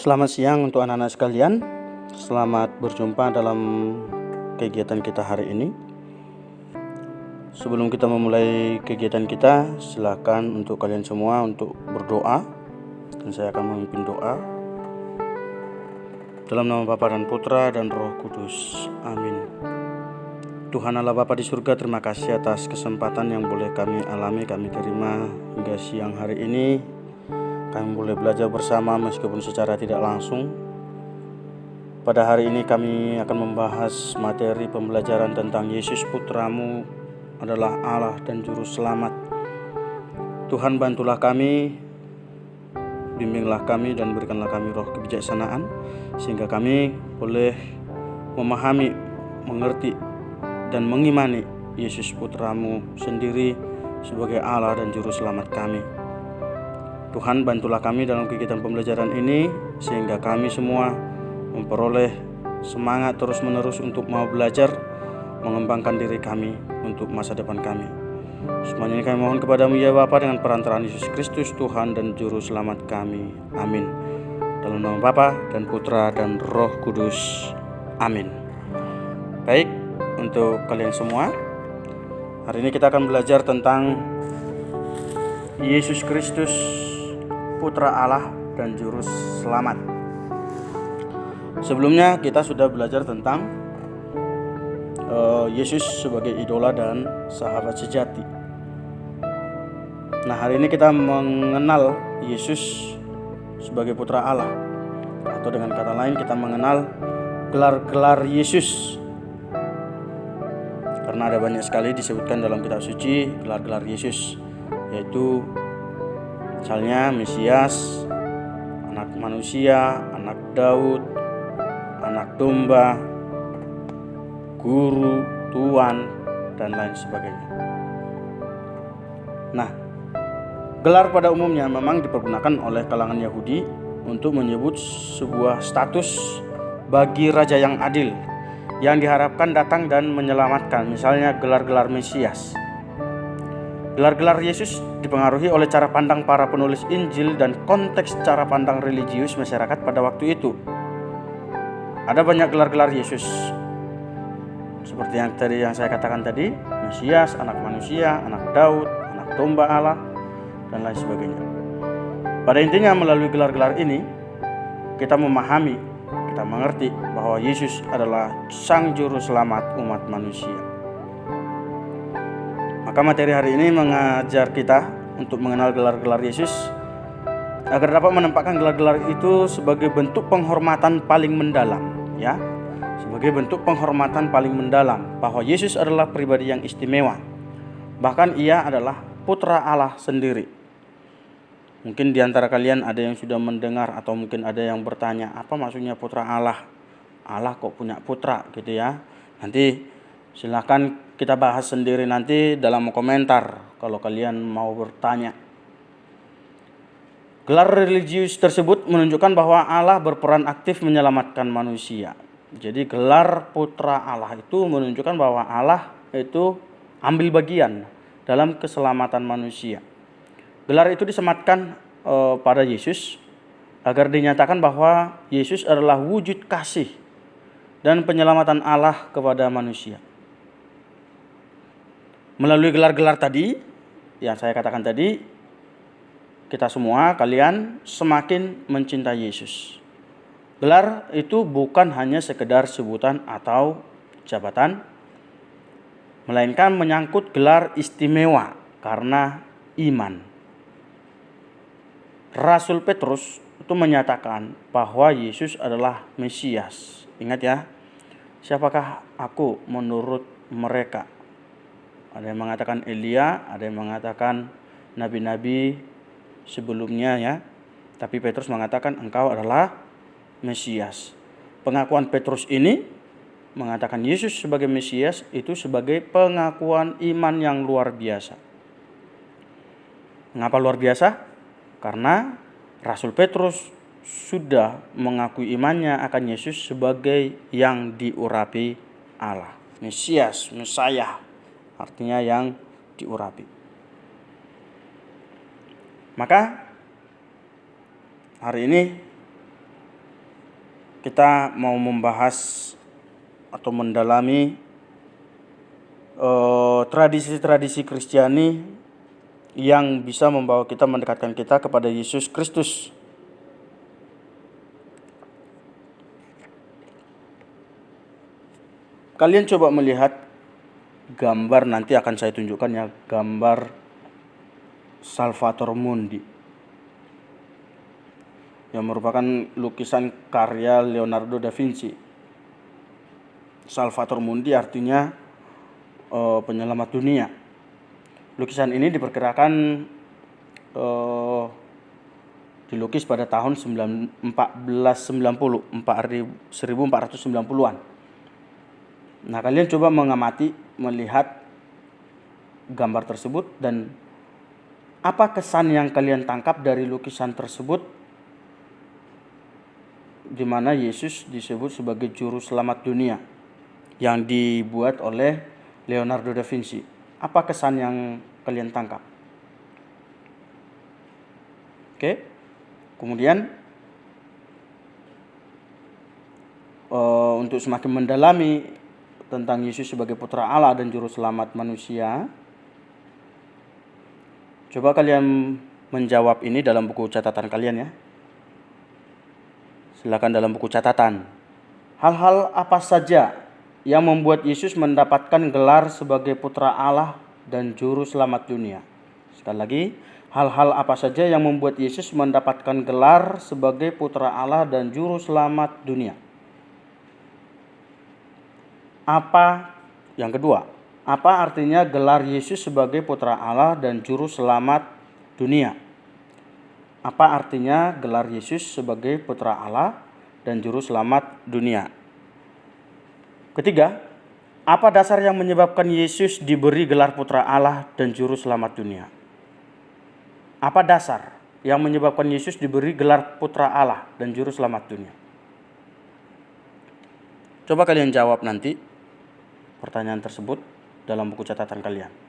Selamat siang untuk anak-anak sekalian. Selamat berjumpa dalam kegiatan kita hari ini. Sebelum kita memulai kegiatan kita, silakan untuk kalian semua untuk berdoa, dan saya akan memimpin doa. Dalam nama Bapa dan Putra dan Roh Kudus. Amin. Tuhan Allah Bapa di surga, terima kasih atas kesempatan yang boleh kami alami, kami terima hingga siang hari ini. Kami boleh belajar bersama meskipun secara tidak langsung. Pada hari ini kami akan membahas materi pembelajaran tentang Yesus Putramu adalah Allah dan Juru Selamat. Tuhan, bantulah kami, bimbinglah kami dan berikanlah kami roh kebijaksanaan, sehingga kami boleh memahami, mengerti, dan mengimani Yesus Putramu sendiri sebagai Allah dan Juru Selamat kami. Tuhan, bantulah kami dalam kegiatan pembelajaran ini, sehingga kami semua memperoleh semangat terus-menerus untuk mau belajar, mengembangkan diri kami untuk masa depan kami. Semuanya ini kami mohon kepadamu ya Bapa, dengan perantaraan Yesus Kristus Tuhan dan Juru Selamat kami. Amin. Dalam nama Bapa dan Putra dan Roh Kudus. Amin. Baik, untuk kalian semua, hari ini kita akan belajar tentang Yesus Kristus, Putra Allah dan Juru Selamat. Sebelumnya kita sudah belajar tentang Yesus sebagai idola dan sahabat sejati. Nah, hari ini kita mengenal Yesus sebagai Putra Allah, atau dengan kata lain kita mengenal gelar-gelar Yesus. Karena ada banyak sekali disebutkan dalam kitab suci gelar-gelar Yesus, yaitu misalnya Mesias, anak manusia, anak Daud, anak domba, guru, tuan, dan lain sebagainya. Nah, gelar pada umumnya memang dipergunakan oleh kalangan Yahudi untuk menyebut sebuah status bagi raja yang adil, yang diharapkan datang dan menyelamatkan, misalnya gelar-gelar Mesias. Gelar-gelar Yesus dipengaruhi oleh cara pandang para penulis Injil dan konteks cara pandang religius masyarakat pada waktu itu. Ada banyak gelar-gelar Yesus, seperti yang saya katakan tadi, Mesias, anak manusia, anak Daud, anak domba Allah, dan lain sebagainya. Pada intinya melalui gelar-gelar ini, kita memahami, kita mengerti bahwa Yesus adalah Sang Juru Selamat umat manusia. Maka materi hari ini mengajar kita untuk mengenal gelar-gelar Yesus, agar dapat menempatkan gelar-gelar itu sebagai bentuk penghormatan paling mendalam, ya. Sebagai bentuk penghormatan paling mendalam bahwa Yesus adalah pribadi yang istimewa. Bahkan ia adalah Putra Allah sendiri. Mungkin di antara kalian ada yang sudah mendengar atau mungkin ada yang bertanya, apa maksudnya Putra Allah? Allah kok punya putra gitu ya. Nanti silakan kita bahas sendiri nanti dalam komentar kalau kalian mau bertanya. Gelar religius tersebut menunjukkan bahwa Allah berperan aktif menyelamatkan manusia. Jadi gelar Putra Allah itu menunjukkan bahwa Allah itu ambil bagian dalam keselamatan manusia. Gelar itu disematkan pada Yesus agar dinyatakan bahwa Yesus adalah wujud kasih dan penyelamatan Allah kepada manusia. Melalui gelar-gelar tadi yang saya katakan tadi, kita semua, kalian semakin mencintai Yesus. Gelar itu bukan hanya sekedar sebutan atau jabatan, melainkan menyangkut gelar istimewa karena iman. Rasul Petrus itu menyatakan bahwa Yesus adalah Mesias. Ingat ya, siapakah aku menurut mereka? Ada yang mengatakan Elia, ada yang mengatakan nabi-nabi sebelumnya ya. Tapi Petrus mengatakan engkau adalah Mesias. Pengakuan Petrus ini mengatakan Yesus sebagai Mesias itu sebagai pengakuan iman yang luar biasa. Mengapa luar biasa? Karena Rasul Petrus sudah mengakui imannya akan Yesus sebagai yang diurapi Allah. Mesias, Mesayah, artinya yang diurapi. Maka hari ini kita mau membahas atau mendalami tradisi-tradisi Kristiani yang bisa membawa kita mendekatkan kita kepada Yesus Kristus. Kalian coba melihat gambar, nanti akan saya tunjukkan ya, gambar Salvator Mundi yang merupakan lukisan karya Leonardo da Vinci. Salvator Mundi artinya penyelamat dunia. Lukisan ini diperkirakan dilukis pada tahun 1490-an. Nah, kalian coba mengamati, melihat gambar tersebut, dan apa kesan yang kalian tangkap dari lukisan tersebut, di mana Yesus disebut sebagai juru selamat dunia yang dibuat oleh Leonardo da Vinci. Apa kesan yang kalian tangkap? Oke. Kemudian untuk semakin mendalami tentang Yesus sebagai putra Allah dan juru selamat manusia, coba kalian menjawab ini dalam buku catatan kalian ya. Silakan dalam buku catatan. Hal-hal apa saja yang membuat Yesus mendapatkan gelar sebagai putra Allah dan juru selamat dunia? Sekali lagi, hal-hal apa saja yang membuat Yesus mendapatkan gelar sebagai putra Allah dan juru selamat dunia? Yang kedua, apa artinya gelar Yesus sebagai putra Allah dan juru selamat dunia? Apa artinya gelar Yesus sebagai putra Allah dan juru selamat dunia? Ketiga, apa dasar yang menyebabkan Yesus diberi gelar putra Allah dan juru selamat dunia? Apa dasar yang menyebabkan Yesus diberi gelar putra Allah dan juru selamat dunia? Coba kalian jawab nanti pertanyaan tersebut dalam buku catatan kalian.